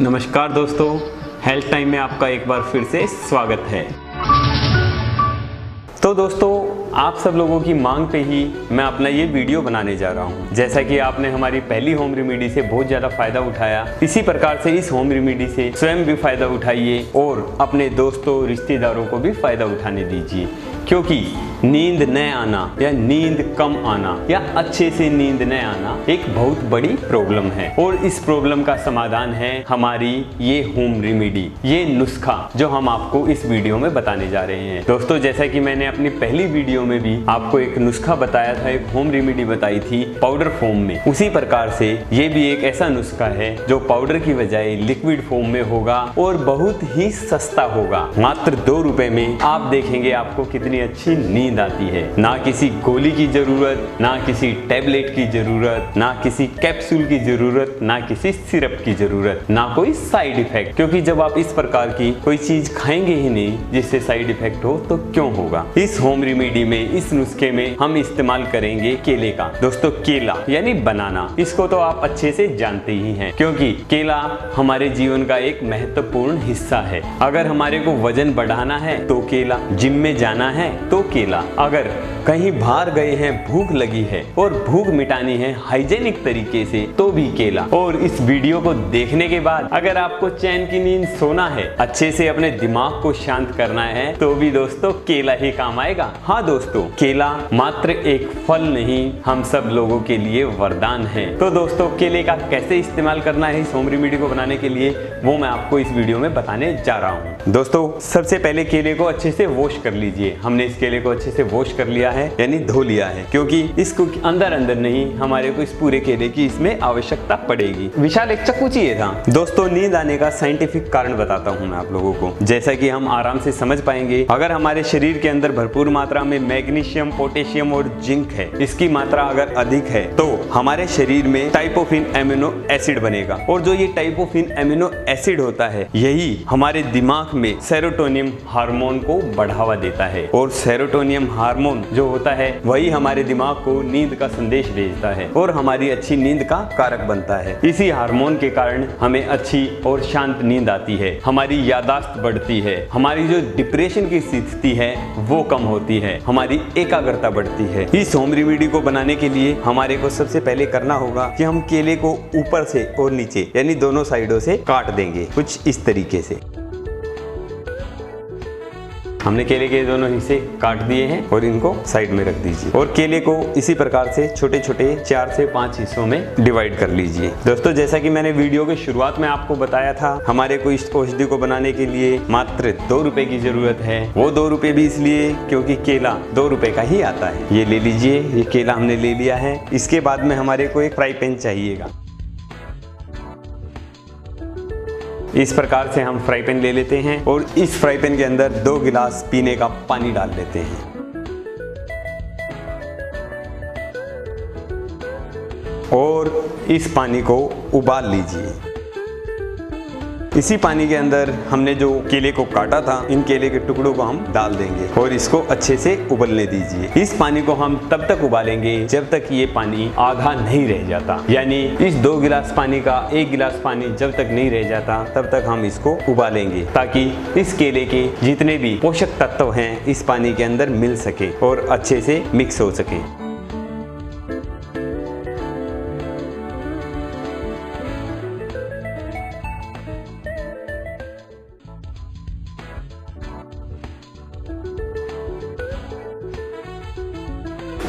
नमस्कार दोस्तों, health time में आपका एक बार फिर से स्वागत है। तो दोस्तों, आप सब लोगों की मांग पे ही मैं अपना ये वीडियो बनाने जा रहा हूँ। जैसा कि आपने हमारी पहली होम रेमेडी से बहुत ज़्यादा फायदा उठाया, इसी प्रकार से इस होम रेमेडी से स्वयं भी फायदा उठाइए और अपने दोस्तों रिश्तेदारों को भी फायदा उठाने दीजिए। क्योंकि नींद न आना या नींद कम आना या अच्छे से नींद न आना एक बहुत बड़ी प्रॉब्लम है और इस प्रॉब्लम का समाधान है हमारी ये होम रेमेडी, ये नुस्खा जो हम आपको इस वीडियो में बताने जा रहे हैं। दोस्तों, जैसा कि मैंने अपनी पहली वीडियो में भी आपको एक नुस्खा बताया था, एक होम रेमेडी बताई थी पाउडर फॉर्म में, उसी प्रकार से ये भी एक ऐसा नुस्खा है जो पाउडर की बजाय लिक्विड फॉर्म में होगा और बहुत ही सस्ता होगा। मात्र 2 रुपए में आप देखेंगे आपको कितनी अच्छी नींद आती है। ना किसी गोली की जरूरत, ना किसी टैबलेट की जरूरत, ना किसी कैप्सूल की जरूरत, ना किसी सिरप की जरूरत, ना कोई साइड इफेक्ट। क्योंकि जब आप इस प्रकार की कोई चीज खाएंगे ही नहीं जिससे साइड इफेक्ट हो तो क्यों होगा। इस होम रेमेडी में, इस नुस्खे में हम इस्तेमाल करेंगे केले का। दोस्तों, केला यानी बनाना, इसको तो आप अच्छे से जानते ही हैं क्योंकि केला हमारे जीवन का एक महत्वपूर्ण हिस्सा है। अगर हमारे को वजन बढ़ाना है तो केला, जिम में जाना है तो केला, अगर कहीं बाहर गए हैं, भूख लगी है और भूख मिटानी है हाइजेनिक तरीके से तो भी केला। और इस वीडियो को देखने के बाद अगर आपको चैन की नींद सोना है, अच्छे से अपने दिमाग को शांत करना है तो भी दोस्तों केला ही काम आएगा। हाँ दोस्तों, केला मात्र एक फल नहीं, हम सब लोगों के लिए वरदान है। तो दोस्तों, केले का कैसे इस्तेमाल करना है इस होम रेमेडी को बनाने के लिए, वो मैं आपको इस वीडियो में बताने जा रहा हूँ। दोस्तों, सबसे पहले केले को अच्छे से वॉश कर लीजिए। हमने इस केले को अच्छे से वॉश कर लिया है, यानी धो लिया है, क्योंकि इसको अंदर नहीं, हमारे को इस पूरे केले की इसमें आवश्यकता पड़ेगी। विशाल एक चक्कू चाहिए था। दोस्तों, नींद आने का साइंटिफिक कारण बताता हूँ मैं आप लोगों को, जैसा कि हम आराम से समझ पाएंगे। अगर हमारे शरीर के अंदर भरपूर मात्रा में मैग्नीशियम, पोटेशियम और जिंक है, इसकी मात्रा अगर अधिक है तो हमारे शरीर में टाइपोफिन एमिनो एसिड बनेगा और जो ये टाइपोफिन एमिनो एसिड होता है, यही हमारे दिमाग में सेरोटोनियम हार्मोन को बढ़ावा देता है और सेरोटोनियम हार्मोन जो होता है वही हमारे दिमाग को नींद का संदेश भेजता है और हमारी अच्छी नींद का कारक बनता है। इसी हार्मोन के कारण हमें अच्छी और शांत नींद आती है, हमारी याददाश्त बढ़ती है, हमारी जो डिप्रेशन की स्थिति है वो कम होती है, हमारी एकाग्रता बढ़ती है। इस होम रेमेडी को बनाने के लिए हमारे को सबसे पहले करना होगा कि हम केले को ऊपर से और नीचे यानी दोनों साइडों से काट देंगे, कुछ इस तरीके से। हमने केले के दोनों हिस्से काट दिए हैं और इनको साइड में रख दीजिए और केले को इसी प्रकार से छोटे छोटे 4 से 5 हिस्सों में डिवाइड कर लीजिए। दोस्तों, जैसा कि मैंने वीडियो के शुरुआत में आपको बताया था, हमारे को इस औषधि को बनाने के लिए मात्र 2 रुपए की जरूरत है। वो 2 रुपए भी इसलिए क्योंकि केला 2 रुपए का ही आता है। ये ले लीजिए, ये केला हमने ले लिया है। इसके बाद में हमारे को एक फ्राई पैन चाहिएगा। इस प्रकार से हम फ्राई पैन ले लेते हैं और इस फ्राई पैन के अंदर 2 गिलास पीने का पानी डाल लेते हैं और इस पानी को उबाल लीजिए। इसी पानी के अंदर हमने जो केले को काटा था, इन केले के टुकड़ों को हम डाल देंगे और इसको अच्छे से उबलने दीजिए। इस पानी को हम तब तक उबालेंगे जब तक ये पानी आधा नहीं रह जाता, यानी इस 2 गिलास पानी का 1 गिलास पानी जब तक नहीं रह जाता तब तक हम इसको उबालेंगे, ताकि इस केले के जितने भी पोषक तत्व हैं इस पानी के अंदर मिल सके और अच्छे से मिक्स हो सके।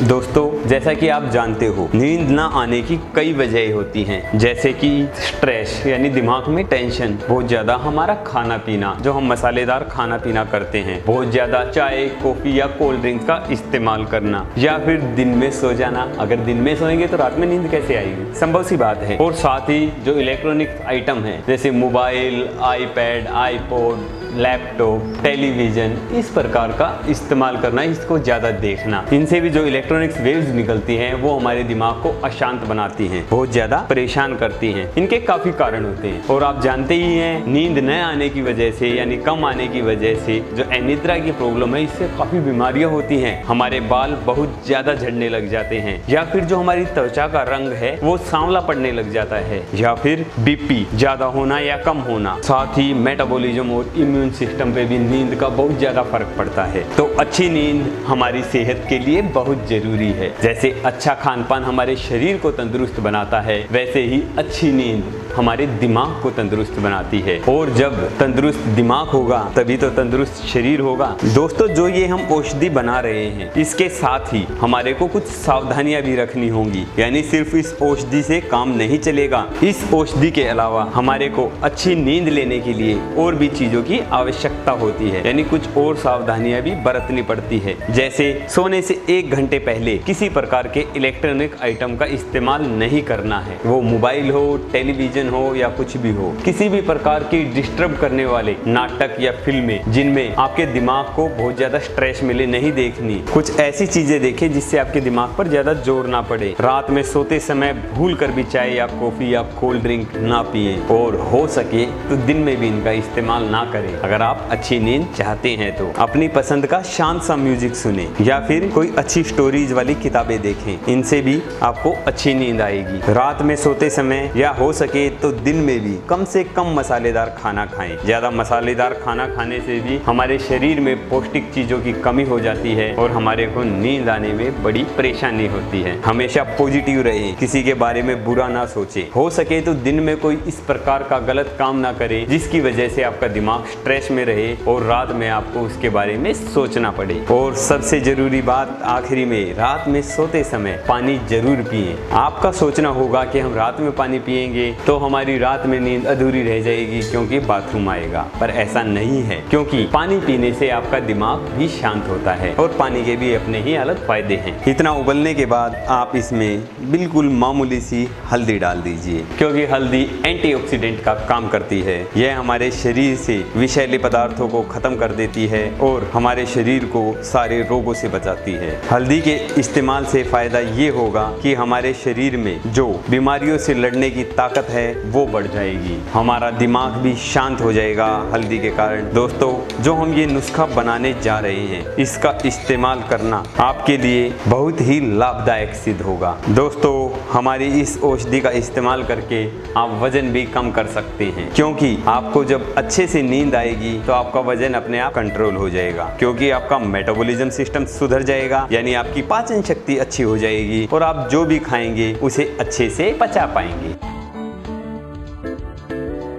दोस्तों, जैसा कि आप जानते हो, नींद ना आने की कई वजह होती हैं, जैसे कि स्ट्रेस यानी दिमाग में टेंशन, बहुत ज्यादा हमारा खाना पीना, जो हम मसालेदार खाना पीना करते हैं, बहुत ज्यादा चाय, कॉफी या कोल्ड ड्रिंक का इस्तेमाल करना, या फिर दिन में सो जाना। अगर दिन में सोएंगे तो रात में नींद कैसे आएगी, संभव सी बात है। और साथ ही जो इलेक्ट्रॉनिक आइटम है जैसे mobile, iPad, iPod, laptop, television, इस प्रकार का इस्तेमाल करना, इसको ज़्यादा देखना, इनसे भी जो इलेक्ट्रॉनिक्स वेव्स निकलती हैं वो हमारे दिमाग को अशांत बनाती हैं, बहुत ज़्यादा परेशान करती हैं। इनके काफ़ी कारण होते हैं और आप जानते ही हैं, नींद न आने की वजह से यानी कम आने की वजह से जो अनिद्रा की प्रॉब्लम है, इससे काफ़ी बीमारियां होती हैं। हमारे बाल बहुत ज़्यादा झड़ने लग जाते हैं, या फिर जो हमारी त्वचा का रंग है वो सांवला पड़ने लग जाता है, या फिर बीपी ज़्यादा होना या कम होना। साथ ही मेटाबॉलिज्म और इम्यून सिस्टम पे भी नींद का बहुत ज़्यादा फर्क पड़ता है। तो अच्छी नींद हमारी सेहत के लिए बहुत जरूरी है। जैसे अच्छा खान पान हमारे शरीर को तंदुरुस्त बनाता है, वैसे ही अच्छी नींद हमारे दिमाग को तंदुरुस्त बनाती है। और जब तंदुरुस्त दिमाग होगा तभी तो तंदुरुस्त शरीर होगा। दोस्तों, जो ये हम औषधि बना रहे हैं, इसके साथ ही हमारे को कुछ सावधानियां भी रखनी होंगी। यानी सिर्फ इस औषधि से काम नहीं चलेगा। इस औषधि के अलावा हमारे को अच्छी नींद लेने के लिए और भी चीजों की आवश्यकता होती है, यानी कुछ और सावधानियां भी बरतनी पड़ती है। जैसे सोने से 1 घंटे पहले किसी प्रकार के इलेक्ट्रॉनिक आइटम का इस्तेमाल नहीं करना है। वो मोबाइल हो, टेलीविजन हो या कुछ भी हो, किसी भी प्रकार की डिस्टर्ब करने वाले नाटक या फिल्में जिनमें आपके दिमाग को बहुत ज्यादा स्ट्रेस मिले, नहीं देखनी। कुछ ऐसी चीजें देखें जिससे आपके दिमाग पर ज्यादा जोर ना पड़े। रात में सोते समय भूल कर भी चाय या कॉफी या कोल्ड ड्रिंक ना पिए, और हो सके तो दिन में भी इनका इस्तेमाल ना करें। अगर आप अच्छी नींद चाहते हैं तो अपनी पसंद का शांत सा म्यूजिक सुने या फिर कोई अच्छी स्टोरीज वाली किताबें देखें, इनसे भी आपको अच्छी नींद आएगी। रात में सोते समय या हो सके तो दिन में भी कम से कम मसालेदार खाना खाएं। ज्यादा मसालेदार खाना खाने से भी हमारे शरीर में पौष्टिक चीजों की कमी हो जाती है और हमारे को नींद आने में बड़ी परेशानी होती है। हमेशा पॉजिटिव रहें, किसी के बारे में बुरा ना सोचें। हो सके तो दिन में कोई इस प्रकार का गलत काम ना करें जिसकी वजह से आपका दिमाग स्ट्रेस में रहे और रात में आपको उसके बारे में सोचना पड़े। और सबसे जरूरी बात आखिरी में, रात में सोते समय पानी जरूर पिएं। आपका सोचना होगा कि हम रात में पानी पिएंगे तो हमारी रात में नींद अधूरी रह जाएगी क्योंकि बाथरूम आएगा, पर ऐसा नहीं है, क्योंकि पानी पीने से आपका दिमाग भी शांत होता है और पानी के भी अपने ही अलग फायदे हैं। इतना उबलने के बाद आप इसमें बिल्कुल मामूली सी हल्दी डाल दीजिए, क्योंकि हल्दी एंटीऑक्सीडेंट का काम करती है। यह हमारे शरीर से विषैले पदार्थों को खत्म कर देती है और हमारे शरीर को सारे रोगों से बचाती है। हल्दी के इस्तेमाल से फायदा ये होगा कि हमारे शरीर में जो बीमारियों से लड़ने की ताकत है वो बढ़ जाएगी, हमारा दिमाग भी शांत हो जाएगा हल्दी के कारण। दोस्तों, जो हम ये नुस्खा बनाने जा रहे हैं, इसका इस्तेमाल करना आपके लिए बहुत ही लाभदायक सिद्ध होगा। दोस्तों, हमारी इस औषधि का इस्तेमाल करके आप वजन भी कम कर सकते हैं, क्योंकि आपको जब अच्छे से नींद आएगी तो आपका वजन अपने आप कंट्रोल हो जाएगा, क्योंकि आपका मेटाबॉलिज्म सिस्टम सुधर जाएगा, यानी आपकी पाचन शक्ति अच्छी हो जाएगी और आप जो भी खाएंगे उसे अच्छे से पचा पाएंगे।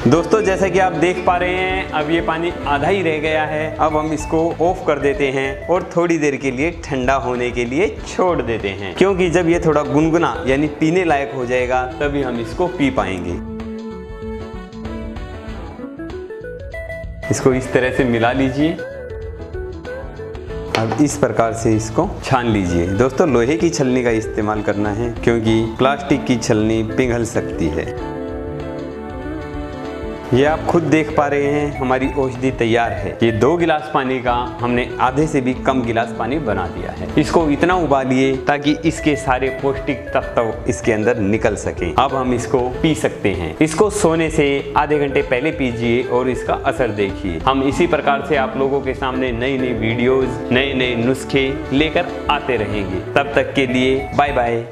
दोस्तों, जैसा कि आप देख पा रहे हैं, अब ये पानी आधा ही रह गया है। अब हम इसको ऑफ कर देते हैं और थोड़ी देर के लिए ठंडा होने के लिए छोड़ देते हैं, क्योंकि जब ये थोड़ा गुनगुना यानी पीने लायक हो जाएगा तभी हम इसको पी पाएंगे। इसको इस तरह से मिला लीजिए। अब इस प्रकार से इसको छान लीजिए। दोस्तों, लोहे की छलनी का इस्तेमाल करना है, क्योंकि प्लास्टिक की छलनी पिघल सकती है। ये आप खुद देख पा रहे हैं, हमारी औषधि तैयार है। ये 2 गिलास पानी का हमने आधे से भी कम गिलास पानी बना दिया है। इसको इतना उबालिए ताकि इसके सारे पौष्टिक तत्व इसके अंदर निकल सके। अब हम इसको पी सकते हैं। इसको सोने से आधे घंटे पहले पीजिए और इसका असर देखिए। हम इसी प्रकार से आप लोगों के सामने नई नई वीडियोस, नए नए नुस्खे लेकर आते रहेंगे। तब तक के लिए बाय बाय।